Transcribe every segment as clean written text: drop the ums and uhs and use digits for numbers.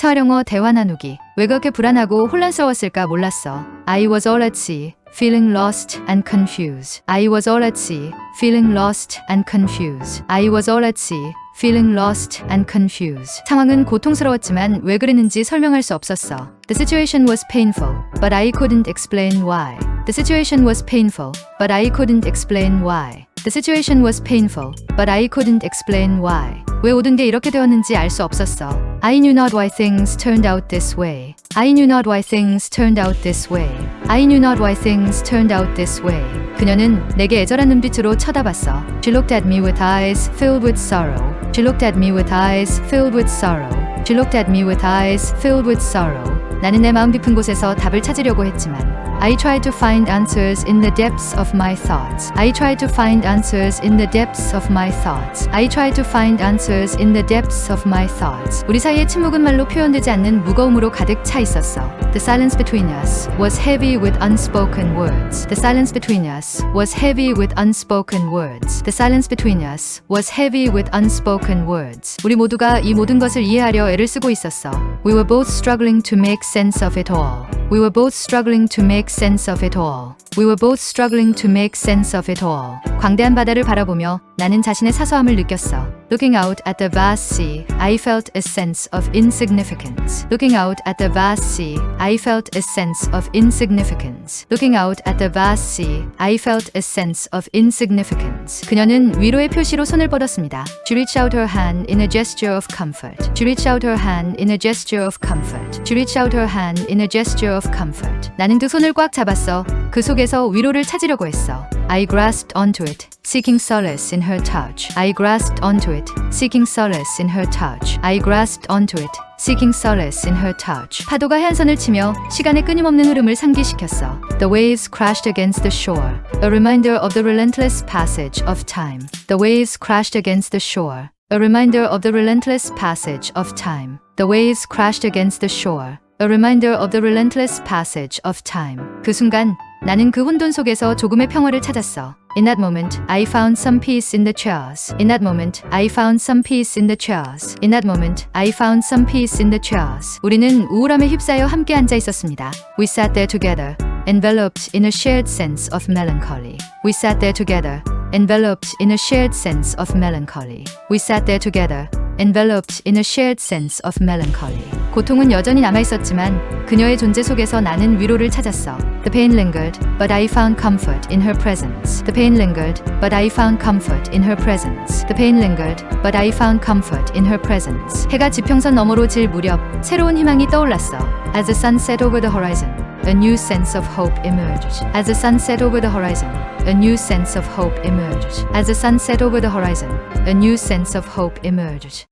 차활용어 대화 나누기. 왜 그렇게 불안하고 혼란스러웠을까 몰랐어. I was all at sea, feeling lost and confused. I was all at sea, feeling lost and confused. I was all at sea, feeling lost and confused. 상황은 고통스러웠지만 왜 그랬는지 설명할 수 없었어. The situation was painful, but I couldn't explain why. The situation was painful, but I couldn't explain why. The situation was painful, but I couldn't explain why. 왜 모든 게 이렇게 되었는지 알 수 없었어. I knew not why things turned out this way. I knew not why things turned out this way. I knew not why things turned out this way. 그녀는 내게 애절한 눈빛으로 쳐다봤어. She looked at me with eyes filled with sorrow. She looked at me with eyes filled with sorrow. She looked at me with eyes filled with sorrow. 나는 내 마음 깊은 곳에서 답을 찾으려고 했지만 I tried to find answers in the depths of my thoughts. I tried to find answers in the depths of my thoughts. I tried to find answers in the depths of my thoughts. 우리 사이의 침묵은 말로 표현되지 않는 무거움으로 가득 차 있었어. The silence between us was heavy with unspoken words. The silence between us was heavy with unspoken words. The silence between us was heavy with unspoken words. 우리 모두가 이 모든 것을 이해하려 애를 쓰고 있었어. We were both struggling to make sense of it all. We were both struggling to make sense of it all. We were both struggling to make sense of it all. 광대한 바다를 바라보며 나는 자신의 사소함을 느꼈어. Looking out at the vast sea, I felt a sense of insignificance. Looking out at the vast sea, I felt a sense of insignificance. Looking out at the vast sea, I felt a sense of insignificance. 그녀는 위로의 표시로 손을 뻗었습니다. She reached out her hand in a gesture of comfort. She reached out her hand in a gesture of comfort. She reached out her hand in a gesture of comfort. 나는 그 손을 꽉 잡았어. 그 속에서 위로를 찾으려고 했어. I grasped onto it, seeking solace in her touch. I grasped onto it, seeking solace in her touch. I grasped onto it, seeking solace in her touch. 파도가 해안선을 치며 시간의 끊임없는 흐름을 상기시켰어. The waves crashed against the shore, a reminder of the relentless passage of time. The waves crashed against the shore, a reminder of the relentless passage of time. The waves crashed against the shore, a reminder of the relentless passage of time. 그 순간 나는 그 혼돈 속에서 조금의 평화를 찾았어. In that moment, I found some peace in the chaos. In that moment, I found some peace in the chaos. In that moment, I found some peace in the chaos. 우리는 우울함에 휩싸여 함께 앉아 있었습니다. We sat there together, enveloped in a shared sense of melancholy. We sat there together, enveloped in a shared sense of melancholy. We sat there together, enveloped in a shared sense of melancholy. 고통은 여전히 남아있었지만 그녀의 존재 속에서 나는 위로를 찾았어. The pain lingered, but I found comfort in her presence. The pain lingered, but I found comfort in her presence. The pain lingered, but I found comfort in her presence. 해가 지평선 너머로 질 무렵 새로운 희망이 떠올랐어. As the sun set over the horizon, a new sense of hope emerged. As the sun set over the horizon, a new sense of hope emerged. As the sun set over the horizon, a new sense of hope emerged.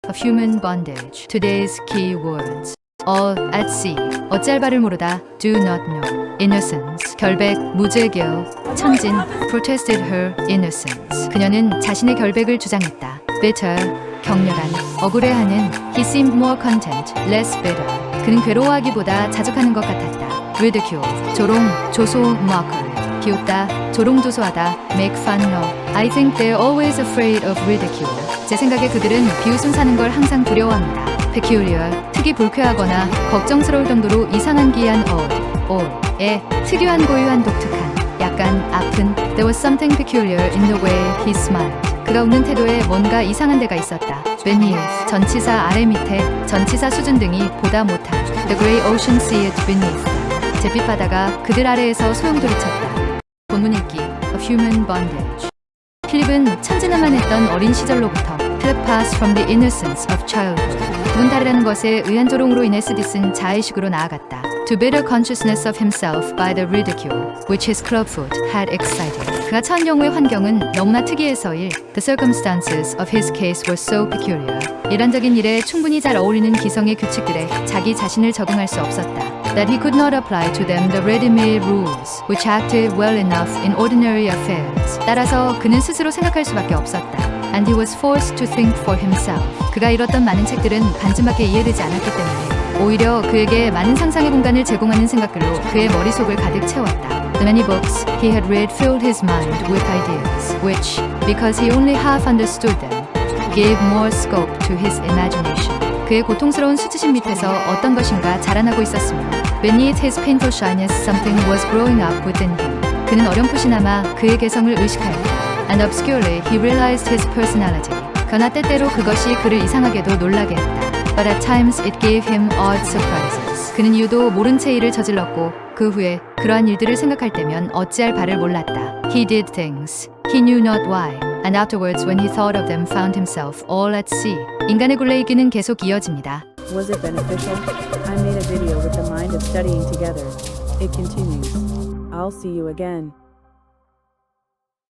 Of human bondage. Today's key words. All at sea. 어찌할 바를 모르다. Do not know. Innocence. 결백, 무죄교. 천진. Protested her innocence. 그녀는 자신의 결백을 주장했다. Bitter. 격렬한. 억울해하는. He seemed more content, less bitter. 그는 괴로워하기보다 자족하는 것 같았다. Ridicule. 조롱, 조소, mockery. 비웃다, 조롱조소하다, make fun of. I think they're always afraid of ridicule. 제 생각에 그들은 비웃음 사는 걸 항상 두려워합니다. Peculiar, 특이 불쾌하거나 걱정스러울 정도로 이상한 기이한 odd에 특유한 고유한 독특한, 약간 아픈. There was something peculiar in the way he smiled. 그가 웃는 태도에 뭔가 이상한 데가 있었다. Beneath, 전치사 아래 밑에, 전치사 수준 등이 보다 못한. The grey ocean sea it beneath. 잿빛 바다가 그들 아래에서 소용돌이쳤다. 본문 읽기. Of human bondage. 필립은 천진난만했던 어린 시절로부터 Philip passed from the innocence of childhood. 구분 다르다는 것에 의한 조롱으로 인해 쓰디쓴 자의식으로 나아갔다. To bitter consciousness of himself by the ridicule which his clubfoot had excited. 그가 처한 경우의 환경은 너무나 특이해서일. The circumstances of his case were so peculiar. 일반적인 일에 충분히 잘 어울리는 기성의 규칙들에 자기 자신을 적응할 수 없었다. That he could not apply to them the ready-made rules which acted well enough in ordinary affairs. 따라서 그는 스스로 생각할 수밖에 없었다. And he was forced to think for himself. 그가 읽었던 많은 책들은 반쯤밖에 이해되지 않았기 때문에 오히려 그에게 많은 상상의 공간을 제공하는 생각들로 그의 머릿속을 가득 채웠다. The many books he had read filled his mind with ideas, which, because he only half understood them, gave more scope to his imagination. 그의 고통스러운 수치심 밑에서 어떤 것인가 자라나고 있었으며 beneath his painful shyness something was growing up within him. 그는 어렴풋이나마 그의 개성을 의식하였다. And obscurely he realized his personality. 그러나 때때로 그것이 그를 이상하게도 놀라게 했다. But at times it gave him odd surprises. 그는 이유도 모른 채 일을 저질렀고 그 후에 그러한 일들을 생각할 때면 어찌할 바를 몰랐다. He did things. He knew not why. And afterwards when he thought of them found himself all at sea. 인간의 굴레이기는 계속 이어집니다. Was it beneficial? I made a video with the mind of studying together. It continues. I'll see you again.